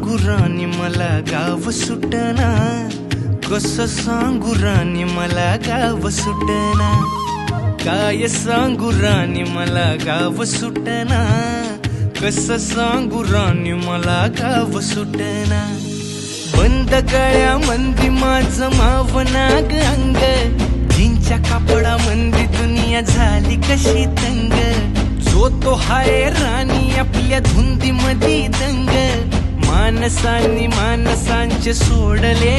सांगू राणी मला गाव सुटना, कसं सांगू राणी मला गाव सुटना, काय सांगू राणी मला गाव सुटना, कसं सांगू राणी मला गाव सुटना. बंद गळ्यामंदी माझं मावनाग अंग, जीनच्या कापडामंदी दुनिया झाली कशी तंग. जो तो हाय राणी आपल्या धुंदीमधी दंग, माणसांनी माणसांचे सोडले